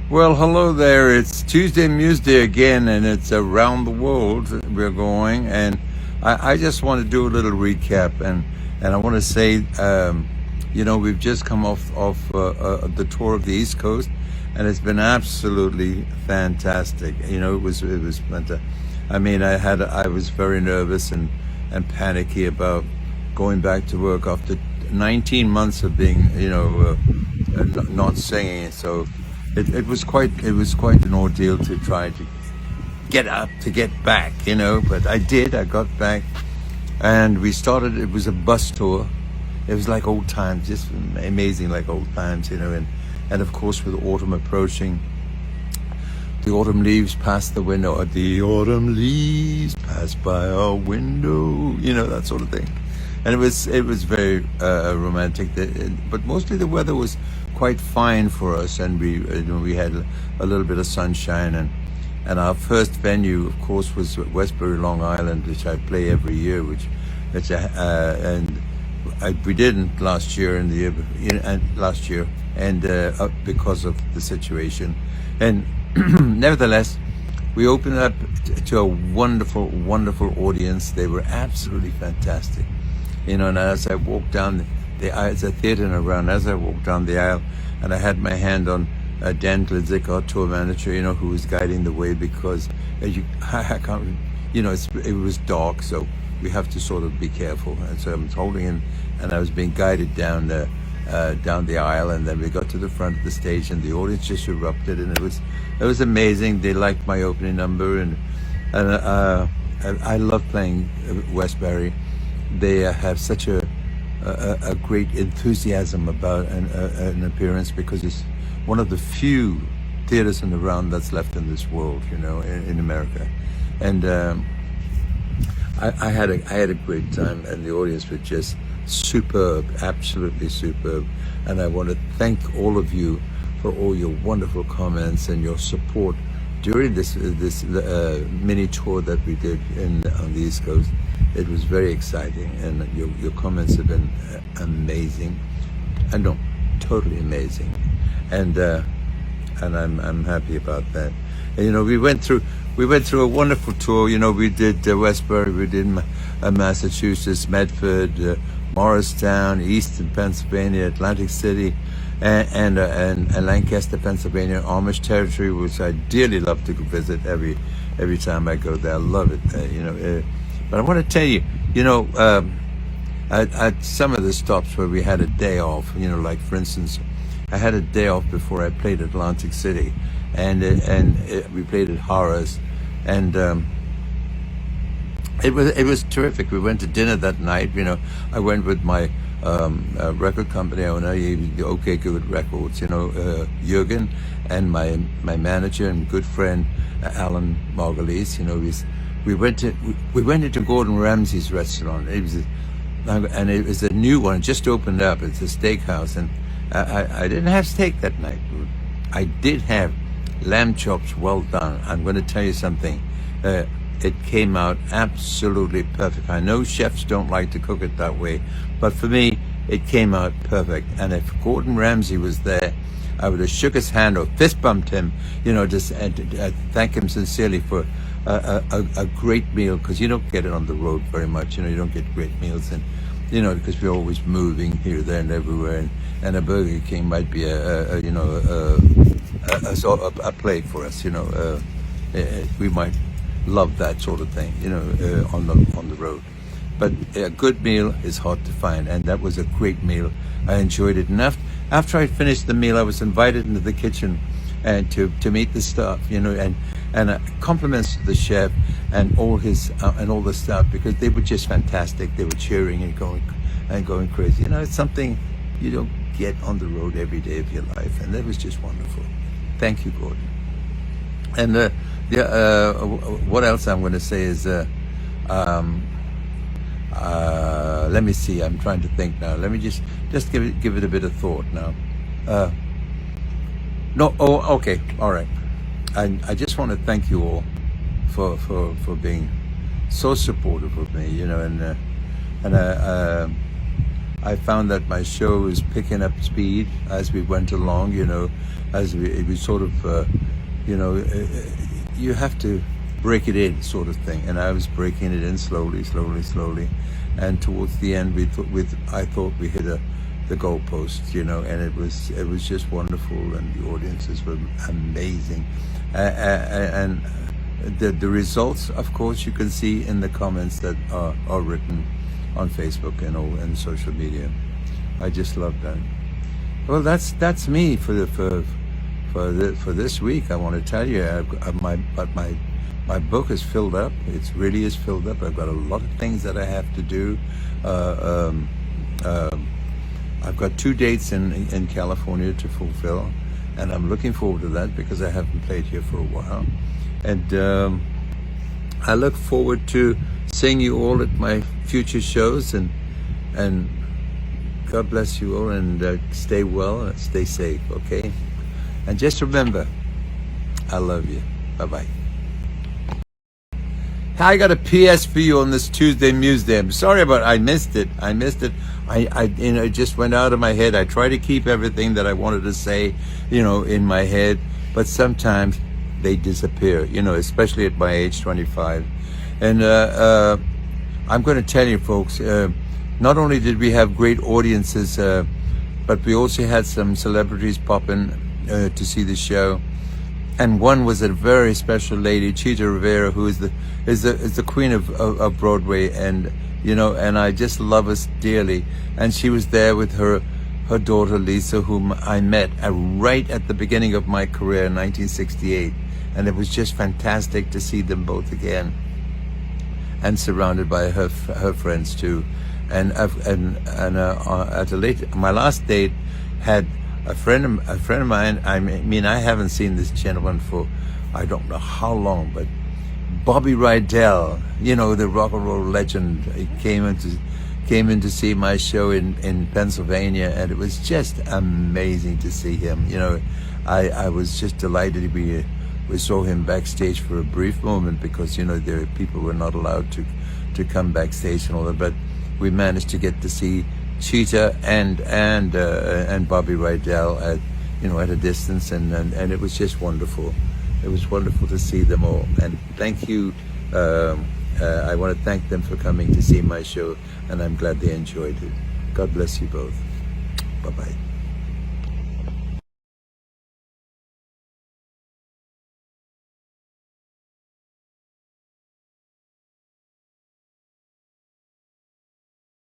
Well, hello there. It's Tuesday Museday again, and it's around the world we're going. And I just want to do a little recap, and I want to say, we've just come off the tour of the East Coast, and it's been absolutely fantastic. It was fantastic. I mean, I was very nervous and panicky about going back to work after 19 months of being, not singing. So it was quite an ordeal to try to get back, but I did. I got back, and we started. It was a bus tour. It was like old times, just amazing, like old times, and of course with autumn approaching, the autumn leaves pass the window. The autumn leaves pass by our window, that sort of thing. And it was very romantic, but mostly the weather was quite fine for us, and we had a little bit of sunshine, and our first venue, of course, was Westbury, Long Island, which I play every year, we didn't last year and because of the situation, and nevertheless, we opened up to a wonderful, wonderful audience. They were absolutely fantastic. And as I walked down the aisle, it's a theater in a round, as I walked down the aisle, and I had my hand on Dan Glidzik, our tour manager, who was guiding the way, because I can't, it was dark, so we have to sort of be careful. And so I was holding him, and I was being guided down the aisle, and then we got to the front of the stage, and the audience just erupted, and it was amazing. They liked my opening number, and I love playing Westbury. They have such a great enthusiasm about an appearance, because it's one of the few theaters in the round that's left in this world, in America. And I had a great time, and the audience was just superb, absolutely superb. And I want to thank all of you for all your wonderful comments and your support during this mini tour that we did on the East Coast. It was very exciting, and your comments have been amazing. No, totally amazing, and I'm happy about that. And, we went through a wonderful tour. We did Westbury, we did Massachusetts, Medford, Morristown, Eastern Pennsylvania, Atlantic City, and Lancaster, Pennsylvania, Amish territory, which I dearly love to visit every time I go there. I love it, But I want to tell you, at some of the stops where we had a day off, like for instance, I had a day off before I played Atlantic City, and we played at Harrah's, and it was terrific. We went to dinner that night. I went with my record company owner, the OK Good Records, Jürgen, and my manager and good friend Alan Margulies. We went into Gordon Ramsay's restaurant. It was a new one, just opened up. It's a steakhouse, and I didn't have steak that night. I did have lamb chops, well done. I'm going to tell you something. It came out absolutely perfect. I know chefs don't like to cook it that way, but for me, it came out perfect. And if Gordon Ramsay was there, I would have shook his hand or fist bumped him, just thank him sincerely for a great meal, because you don't get it on the road very much. You don't get great meals, and because we're always moving here, there, and everywhere. And a Burger King might be a play for us. We might love that sort of thing, on the road. But a good meal is hard to find, and that was a great meal. I enjoyed it enough. After I finished the meal, I was invited into the kitchen and to meet the staff, and compliments to the chef and all the staff, because they were just fantastic. They were cheering and going crazy. It's something you don't get on the road every day of your life, and that was just wonderful. Thank you, Gordon. And what else I'm going to say is, let me see. I'm trying to think now. Let me just give it a bit of thought now. No. Oh, okay. All right. I just want to thank you all for being so supportive of me. And I found that my show was picking up speed as we went along. as we sort of, you know, you have to break it in, sort of thing. And I was breaking it in slowly, and towards the end, I thought we hit the goalpost, you know, and it was just wonderful, and the audiences were amazing, and the results, of course, you can see in the comments that are written on Facebook and social media. I just love that. Well, that's me for this week. I want to tell you, my book is filled up. It really is filled up. I've got a lot of things that I have to do. I've got 2 dates in California to fulfill, and I'm looking forward to that because I haven't played here for a while. And I look forward to seeing you all at my future shows, and God bless you all, and stay well and stay safe, okay? And just remember, I love you. Bye-bye. I got a PS for you on this Tuesday Museday. I'm sorry about I missed it. It just went out of my head. I try to keep everything that I wanted to say, you know, in my head, but sometimes they disappear, you know, especially at my age, 25. And I'm going to tell you, folks, not only did we have great audiences, but we also had some celebrities pop in to see the show. And one was a very special lady, Chita Rivera, who is the queen of Broadway, and you know, and I just love her dearly. And she was there with her daughter Lisa, whom I met right at the beginning of my career in 1968, and it was just fantastic to see them both again, and surrounded by her friends too. And at my last date had a friend of mine. I mean, I haven't seen this gentleman for I don't know how long, but Bobby Rydell, you know, the rock and roll legend, he came in to see my show in Pennsylvania, and it was just amazing to see him. You know, I was just delighted. We saw him backstage for a brief moment because, you know, people were not allowed to come backstage and all that, but we managed to get to see Chita and Bobby Rydell at a distance, and it was just wonderful. It was wonderful to see them all, and thank you. I want to thank them for coming to see my show, and I'm glad they enjoyed it. God bless you both. Bye-bye.